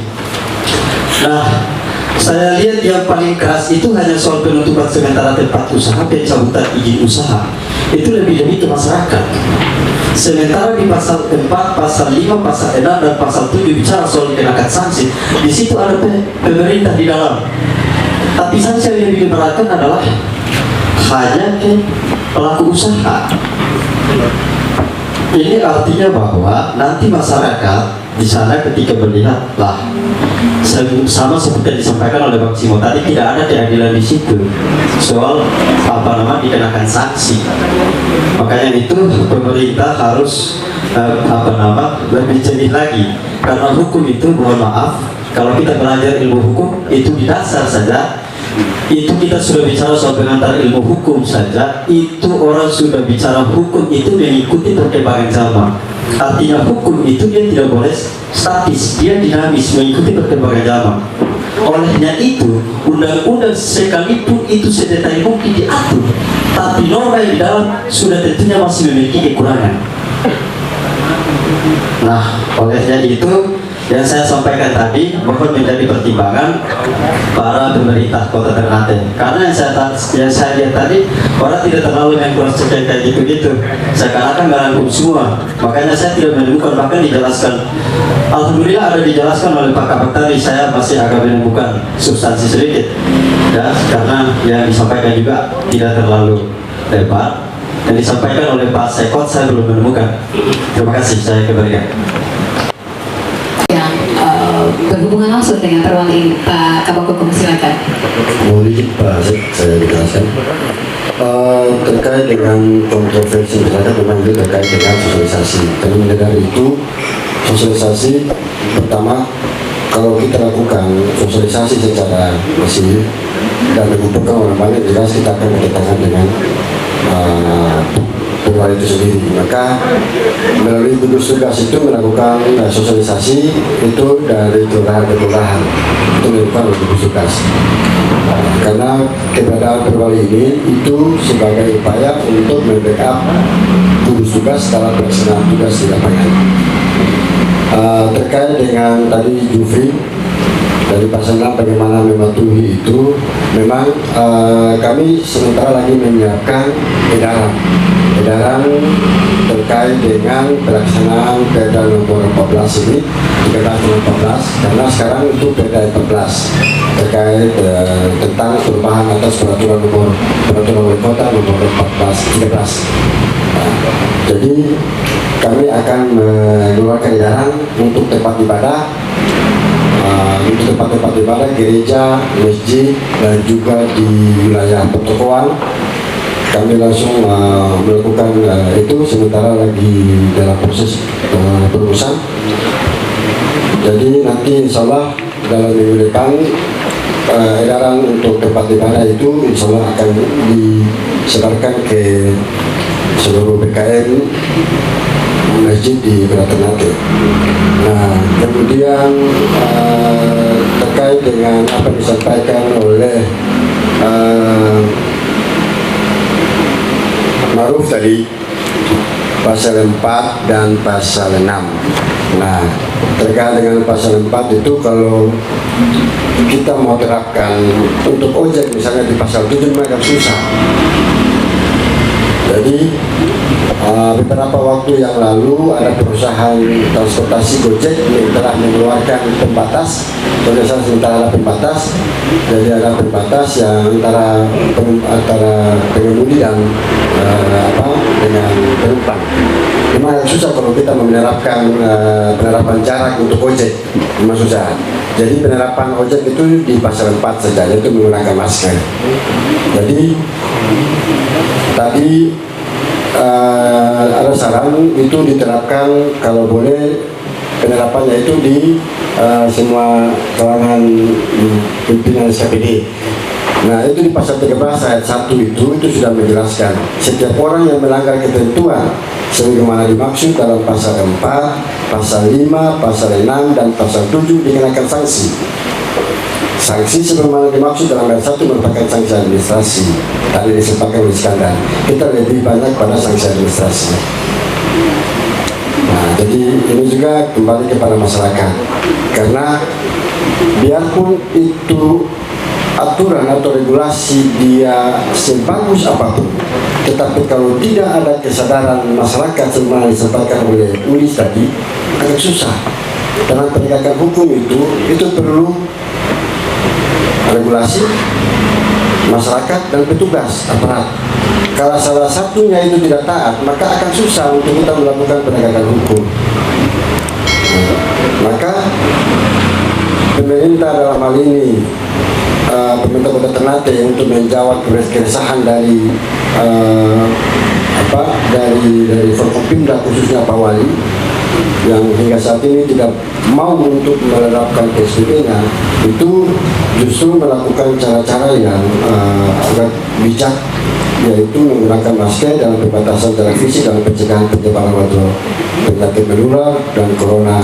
Nah, saya lihat yang paling keras itu hanya soal penutupan sementara tempat usaha, pencabutan izin usaha. Itu lebih-lebih ke masyarakat. Sementara di pasal 4, pasal 5, pasal 6, dan pasal 7 bicara soal dikenakan sanksi. Di situ ada pemerintah di dalam. Tapi sanksi yang lebih diberatkan adalah hanya ke pelaku usaha. Ini artinya bahwa nanti masyarakat di sana ketika melihat lah sama seperti yang disampaikan oleh Bang Simo tadi, tidak ada keadilan di situ soal dikenakan sanksi. Makanya itu pemerintah harus lebih jernih lagi, karena hukum itu, mohon maaf, kalau kita belajar ilmu hukum itu di dasar saja itu kita sudah bicara soal pengantar ilmu hukum saja, itu orang sudah bicara hukum itu mengikuti perkembangan zaman. Artinya hukum itu dia tidak boleh statis, dia dinamis, mengikuti perkembangan zaman. Olehnya itu undang-undang sekalipun itu sedetail mungkin diatur, tapi norma yang di dalam sudah tentunya masih memiliki kekurangan. Nah, olehnya itu yang saya sampaikan tadi mohon menjadi pertimbangan para pemerintah Kota Ternate. Karena yang saya lihat tadi orang tidak terlalu yang kurang kayak gitu-gitu. Seakan-akan nggak rangkum semua. Makanya saya tidak menemukan, bahkan dijelaskan. Alhamdulillah ada dijelaskan oleh Pak Kabak tadi. Saya masih agak menemukan substansi sedikit. Ya, karena yang disampaikan juga tidak terlalu lebar. Yang disampaikan oleh Pak Sekot saya belum menemukan. Terima kasih, saya kembalikan. Berhubungan langsung dengan teruan ini, Pak Kabak Hukum, silakan. Mohon Pak, saya jelaskan terkait dengan kontroversi misalnya memang itu terkait dengan sosialisasi. Kami mendengar itu sosialisasi pertama, kalau kita lakukan sosialisasi secara masif dan mengumpulkan orang banyak, jelas kita akan bertentangan dengan perwali itu sendiri. Maka melalui gugus tugas itu melakukan sosialisasi itu dari kelurahan ke kelurahan, itu dilakukan oleh gugus tugas. Karena keberadaan perwali ini itu sebagai upaya untuk membackup gugus tugas dalam pelaksanaan tugas di lapangan. Terkait dengan tadi Jufri dari pasal 6 bagaimana mematuhi itu, memang kami sementara lagi menyiapkan edaran terkait dengan pelaksanaan Perda nomor 14 ini, 13/14, karena sekarang itu Perda 14 terkait tentang perubahan atas peraturan wali kota nomor 13. Jadi kami akan mengeluarkan edaran untuk tempat ibadah, untuk tempat-tempat ibadah, gereja, masjid, dan juga di wilayah pertokoan. Kami langsung melakukan itu sementara lagi dalam proses perumusan. Jadi nanti insya Allah dalam minggu depan edaran untuk tempat ibadah itu insya Allah akan disebarkan ke seluruh PKM masjid di Kota Ternate. Nah, kemudian terkait dengan apa yang disampaikan oleh Maruf tadi, pasal 4 dan pasal 6. Nah, terkait dengan pasal 4 itu kalau kita mau terapkan untuk ojek misalnya di pasal 7 agak susah. Jadi beberapa waktu yang lalu ada perusahaan transportasi Gojek yang telah mengeluarkan pembatas, berdasarkan sementara ada pembatas. Jadi ada pembatas yang antara pengemudi dan dengan penumpang. Memang susah kalau kita menerapkan penerapan jarak untuk ojek, memang susah. Jadi penerapan ojek itu di pasal 4 saja, yaitu menggunakan masker. Jadi tadi ada saran itu diterapkan kalau boleh penerapannya itu di semua kalangan pimpinan SKPD. Nah itu di pasal 13 ayat 1 itu sudah menjelaskan setiap orang yang melanggar ketentuan sebagaimana dimaksud dalam pasal 4, pasal 5, pasal 6, dan pasal 7 dikenakan sanksi. Sanksi sebagaimana dimaksud dalam ayat 1 merupakan sanksi administrasi. Tadi disebutkan oleh Iskandar, kita lebih banyak pada sanksi administrasi. Nah, jadi ini juga kembali kepada masyarakat, karena biarpun itu aturan atau regulasi dia sebagus apapun, tetapi kalau tidak ada kesadaran masyarakat sebagaimana disampaikan oleh Ulis tadi, agak susah. Dalam penegakan hukum itu perlu regulasi, masyarakat, dan petugas aparat. Kalau salah satunya itu tidak taat, maka akan susah untuk kita melakukan penegakan hukum. Maka pemerintah dalam hal ini, pemerintah Kota Ternate untuk menjawab keresahan dari dari Forkopimda khususnya Pak Wali yang hingga saat ini tidak mau untuk menerapkan PSBB-nya, itu justru melakukan cara-cara yang agak bijak, yaitu menggunakan masker dalam pembatasan jarak fisik dalam pencegahan penyebaran penyakit menular dan corona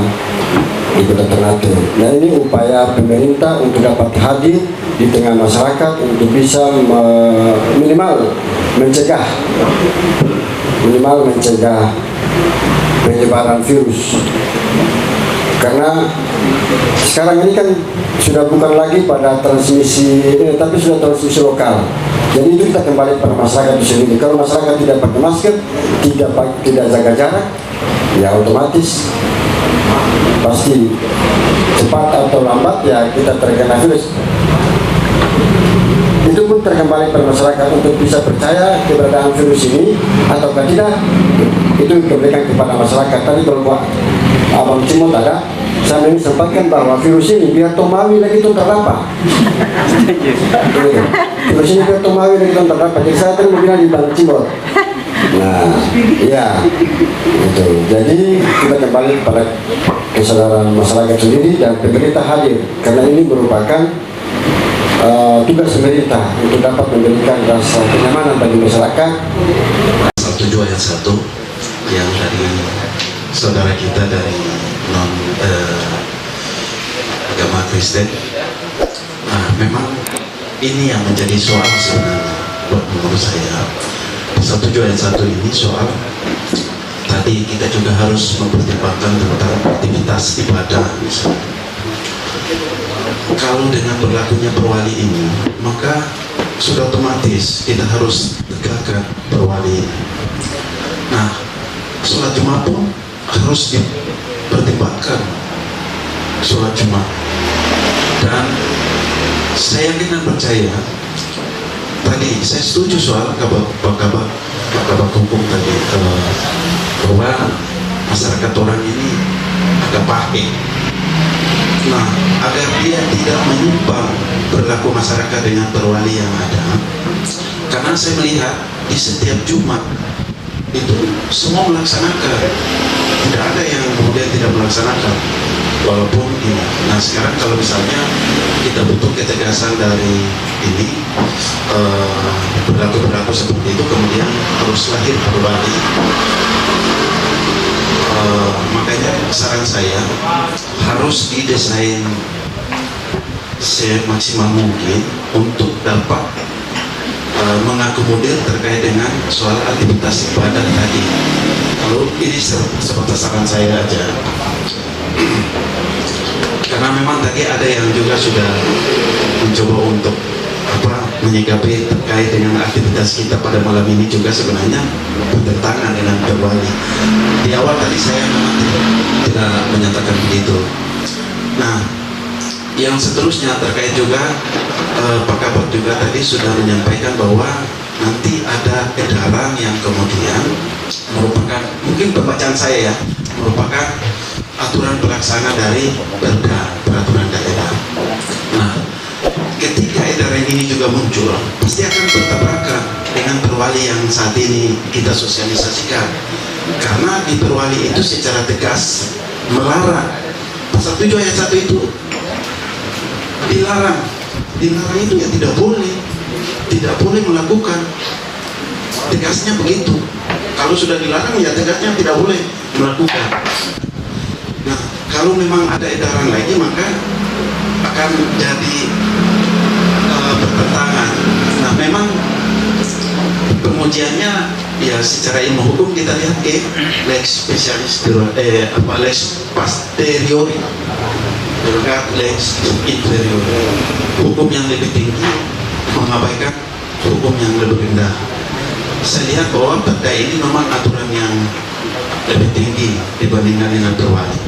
di Kota Ternate. Nah ini upaya pemerintah untuk dapat hadir di tengah masyarakat untuk bisa minimal mencegah penyebaran virus. Karena sekarang ini kan sudah bukan lagi pada transmisi ini, tapi sudah transmisi lokal. Jadi itu kita kembali pada masyarakat itu sendiri. Kalau masyarakat tidak pakai masker, tidak jaga jarak, ya otomatis pasti cepat atau lambat ya kita terkena virus. Itu pun terkembali pada masyarakat untuk bisa percaya keberadaan virus ini atau tidak, itu diberikan kepada masyarakat. Tadi kalau Pak Abang Cimot ada, saya ingin sampaikan bahwa virus ini biar tomawi lagi itu terdapat. Virus ini biar tomawi lagi itu terdapat. Jadi saya tadi bilang di Bang Cimot. Nah, iya, itu. Jadi kita kembali pada kesadaran masyarakat sendiri dan pemerintah hadir, karena ini merupakan tugas pemerintah untuk dapat memberikan rasa kenyamanan bagi masyarakat. Satu 107 ayat 1 yang dari saudara kita dari non agama Kristen. Nah, memang ini yang menjadi soal sebenarnya buat menurut saya. 107 ayat 1 ini soal tadi kita juga harus mempertimbangkan tentang aktivitas ibadah misalnya. Kalau dengan berlakunya perwali ini, maka sudah otomatis kita harus tegakkan perwali. Nah, sholat Jumat pun harus dipertimbangkan sholat Jumat. Dan saya yakin dan percaya, tadi saya setuju soal kabar hukum tadi, bahwa masyarakat orang ini agak pahit. Nah, agar dia tidak menyimpang berlaku masyarakat dengan perwali yang ada, karena saya melihat di setiap Jumat itu semua melaksanakan, tidak ada yang kemudian tidak melaksanakan walaupun ini. Nah, sekarang kalau misalnya kita butuh ketegasan dari ini, berlaku seperti itu, kemudian harus lahir perwali. Makanya saran saya harus didesain semaksimal mungkin untuk dapat mengakomodir terkait dengan soal aktivitas ibadah tadi. Kalau ini sebatas saran saya aja, karena memang tadi ada yang juga sudah mencoba untuk menyikapi terkait dengan aktivitas kita pada malam ini juga sebenarnya bertentangan dengan perwali. Di awal tadi saya memang tidak menyatakan begitu. Nah, yang seterusnya terkait juga Pak Kabak juga tadi sudah menyampaikan bahwa nanti ada edaran yang kemudian merupakan, mungkin pembacaan saya ya, merupakan aturan pelaksana dari peraturan daerah. Nah, ketika edaran ini juga muncul, pasti akan bertabrakan dengan perwali yang saat ini kita sosialisasikan. Karena di perwali itu secara tegas melarang, pasal 7 ayat 1 itu dilarang itu ya tidak boleh melakukan, tegasnya begitu. Kalau sudah dilarang ya tegasnya tidak boleh melakukan. Nah, kalau memang ada edaran lagi maka akan jadi bertentangan. Nah, memang pengujiannya ya secara ilmu hukum kita lihat lex specialis lex posteriori derogat lex inferior, hukum yang lebih tinggi mengabaikan hukum yang lebih rendah. Saya lihat bahwa perda ini memang aturan yang lebih tinggi dibandingkan dengan perwali,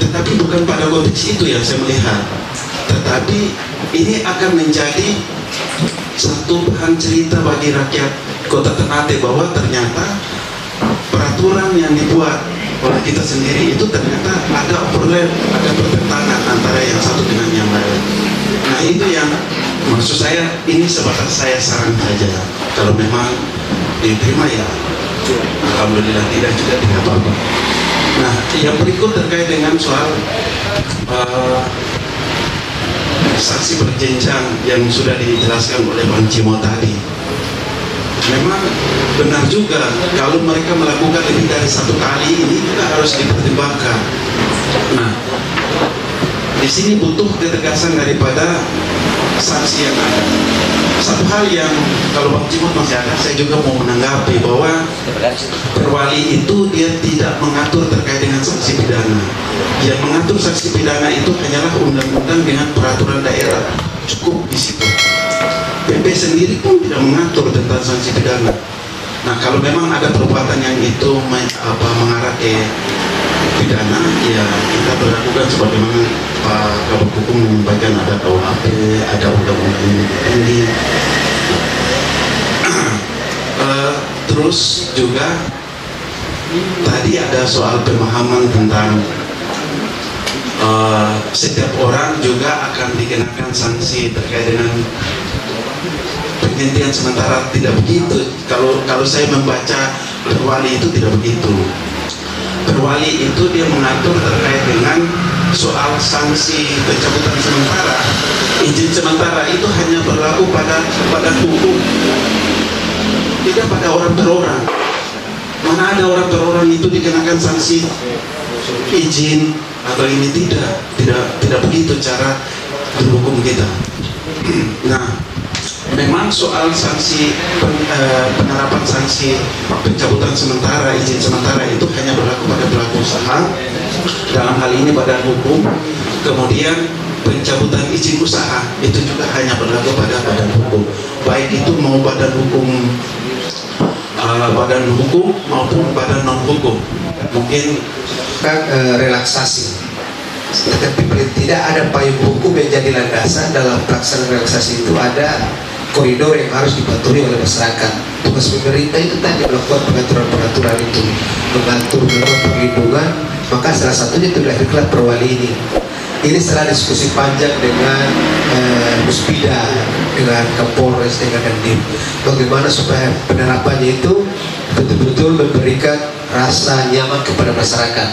tetapi bukan pada konteks itu yang saya melihat, tetapi ini akan menjadi satu bahan cerita bagi rakyat Kota Ternate bahwa ternyata peraturan yang dibuat oleh kita sendiri itu ternyata ada overlap, ada pertentangan antara yang satu dengan yang lain. Nah, itu yang maksud saya, ini sebatas saya saran saja. Kalau memang diterima ya alhamdulillah, tidak juga tidak apa-apa. Nah, yang berikut terkait dengan soal saksi berjenjang yang sudah dijelaskan oleh Bang Cimo tadi. Memang benar juga kalau mereka melakukan lebih dari satu kali, ini juga harus dipertimbangkan. Nah, di sini butuh ketegasan daripada saksi yang ada. Satu hal yang kalau Bang Cimo masih ada, saya juga mau menanggapi bahwa perwali itu dia tidak mengatur terkait dengan sanksi pidana. Yang mengatur sanksi pidana itu hanyalah undang-undang dengan peraturan daerah, cukup di situ. PP sendiri pun tidak mengatur tentang sanksi pidana. Nah, kalau memang ada perbuatan yang itu mengarah ke pidana, ya kita berlakukan sebagaimana Pak Kabak Hukum menyampaikan, ada KUHP, ada undang-undang ini. Terus juga tadi ada soal pemahaman tentang setiap orang juga akan dikenakan sanksi terkait dengan penghentian sementara. Tidak begitu. Kalau saya membaca perwali itu tidak begitu. Perwali itu dia mengatur terkait dengan soal sanksi pencabutan sementara. Izin sementara itu hanya berlaku pada hukum, tidak pada orang per orang. Mana ada orang per orang itu dikenakan sanksi izin atau ini, tidak begitu cara berhukum kita. Nah, memang soal sanksi penerapan sanksi pencabutan sementara izin sementara itu hanya berlaku pada pelaku usaha, dalam hal ini badan hukum. Kemudian pencabutan izin usaha itu juga hanya berlaku pada badan hukum, baik itu mau badan hukum maupun badan non hukum. Mungkin kan relaksasi, tetapi paling tidak ada payung hukum yang jadi landasan dalam pelaksanaan relaksasi. Itu ada koridor yang harus dipatuhi oleh masyarakat. Tugas pemerintah itu tadi melakukan pengaturan-pengaturan itu, mengatur perlindungan. Maka salah satunya itu dilahirkan Perwali ini. Ini setelah diskusi panjang dengan Puspida, dengan Kapolres, dengan Dandim, bagaimana supaya penerapannya itu betul-betul memberikan rasa nyaman kepada masyarakat.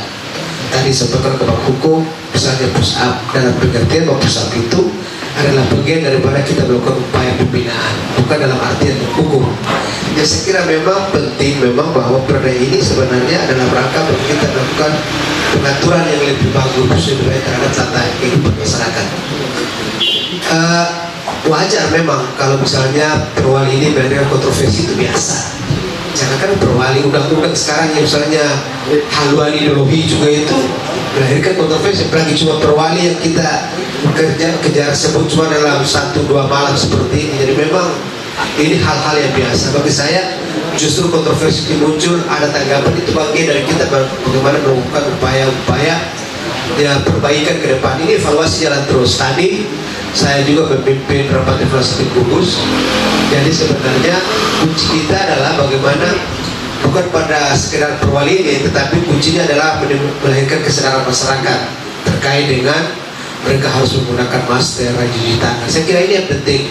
Tadi sebagai kepada hukum, misalnya push up, dalam pengertian bahwa push up itu adalah bagian daripada kita melakukan upaya pembinaan, bukan dalam artian hukum. Ya, saya kira memang penting memang bahwa perda ini sebenarnya adalah rangka untuk kita melakukan pengaturan yang lebih bagus lebih baik terhadap tata kehidupan masyarakat. Wajar memang kalau misalnya Perwali ini menjadi kontroversi, itu biasa. Jangan kan Perwali undang-undang sekarang yang misalnya haluan ideologi juga itu melahirkan kontroversi. Apalagi cuma Perwali yang kita kejar sebut cuma dalam 1-2 malam seperti ini. Jadi memang ini hal-hal yang biasa. Bagi saya justru kontroversi ini muncul, ada tanggapan, itu bagian dari kita bagaimana melakukan upaya-upaya ya perbaikan ke depan. Ini evaluasi jalan terus. Tadi saya juga memimpin rapat evaluasi gugus. Jadi sebenarnya kunci kita adalah bagaimana bukan pada sekedar Perwali ini, tetapi kuncinya adalah melahirkan kesadaran masyarakat terkait dengan mereka harus menggunakan masker, rajin cuci tangan. Saya kira ini yang penting.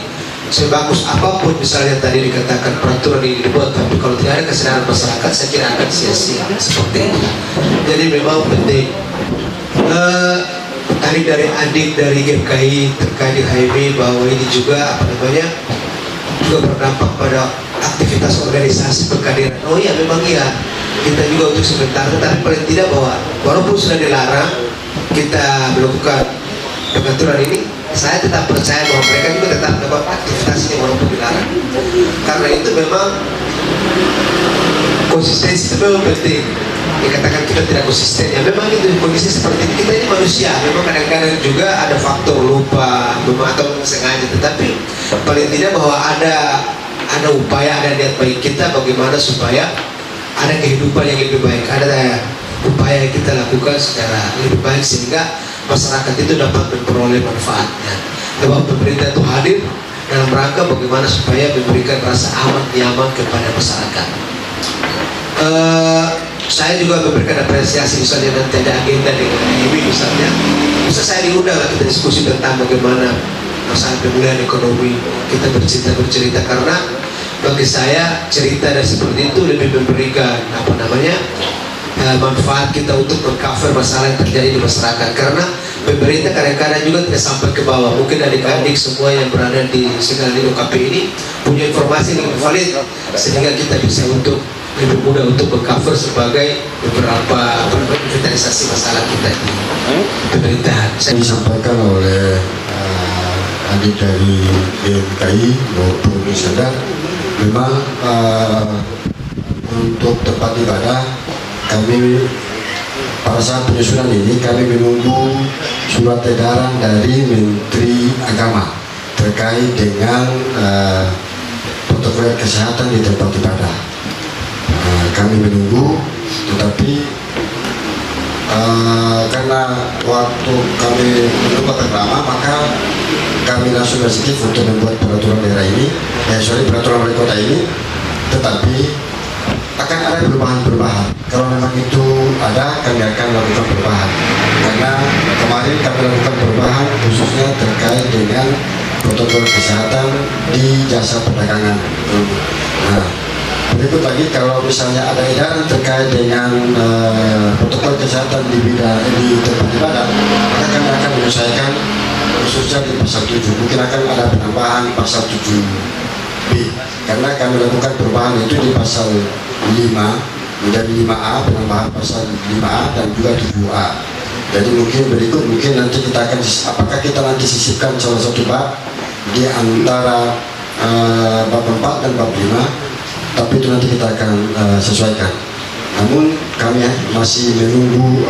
Sebagus apapun misalnya tadi dikatakan peraturan ini dibuat, tapi kalau tidak ada kesadaran masyarakat, saya kira akan sia-sia seperti itu. Jadi memang penting. Tadi dari adik dari GKI terkait di HMI bahwa ini juga juga berdampak pada aktivitas organisasi pengkaderan. Oh iya, memang iya, kita juga untuk sebentar, tetapi paling tidak bahwa walaupun sudah dilarang kita melakukan pengaturan ini, saya tetap percaya bahwa mereka juga tetap dapat aktivitas ini walaupun dilarang. Karena itu memang konsistensi itu memang penting. Dikatakan kita tidak konsisten, ya memang itu kondisi seperti ini. Kita ini manusia, memang kadang-kadang juga ada faktor lupa atau sengaja, tetapi paling tidak bahwa ada upaya, ada niat baik kita bagaimana supaya ada kehidupan yang lebih baik, ada upaya yang kita lakukan secara lebih baik sehingga masyarakat itu dapat memperoleh manfaatnya. Bahwa pemerintah itu hadir dalam rangka bagaimana supaya memberikan rasa aman, nyaman kepada masyarakat. Saya juga memberikan apresiasi misalnya nanti ada agenda dengan HMI misalnya, bisa saya diundang kita diskusi tentang bagaimana masalah pemulihan ekonomi, kita bercerita karena bagi saya cerita dan seperti itu lebih memberikan manfaat kita untuk mengcover masalah yang terjadi di masyarakat. Karena pemerintah kadang-kadang juga tidak sampai ke bawah. Mungkin adik-adik semua yang berada di segala di OKP ini punya informasi yang valid sehingga kita bisa untuk lebih mudah untuk mengcover sebagai beberapa inventarisasi masalah kita di pemerintahan. Disampaikan oleh adik dari GKI maupun Sadar, memang untuk tempat ibadah kami pada saat penyusunan ini kami menunggu surat edaran dari Menteri Agama terkait dengan protokol kesehatan di tempat ibadah. Kami menunggu, tetapi karena waktu kami menunggu agak lama, maka kami langsung bersikap untuk membuat peraturan daerah ini, peraturan wali kota ini. Tetapi akan ada perubahan-perubahan. Kalau memang itu ada, kami akan melakukan perubahan. Karena kemarin kami lakukan perubahan khususnya terkait dengan protokol kesehatan di jasa perdagangan. Nah, berikut lagi kalau misalnya ada edaran terkait dengan protokol kesehatan di tempat ibadah, maka kami akan menyelesaikan khususnya di pasal 7. Mungkin akan ada penambahan pasal 7B, karena kami lakukan perubahan itu di pasal 5 menjadi 5A, penambahan pasal 5A dan juga 7A. Jadi mungkin berikut nanti kita akan, apakah kita nanti sisipkan salah satu bab di antara bab 4 dan bab 5, tapi itu nanti kita akan sesuaikan. Namun kami masih menunggu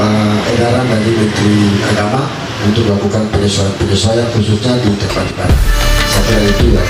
edaran dari Menteri Agama untuk melakukan penyesuaian khususnya di tempat ibadah. Saya kira itu ya.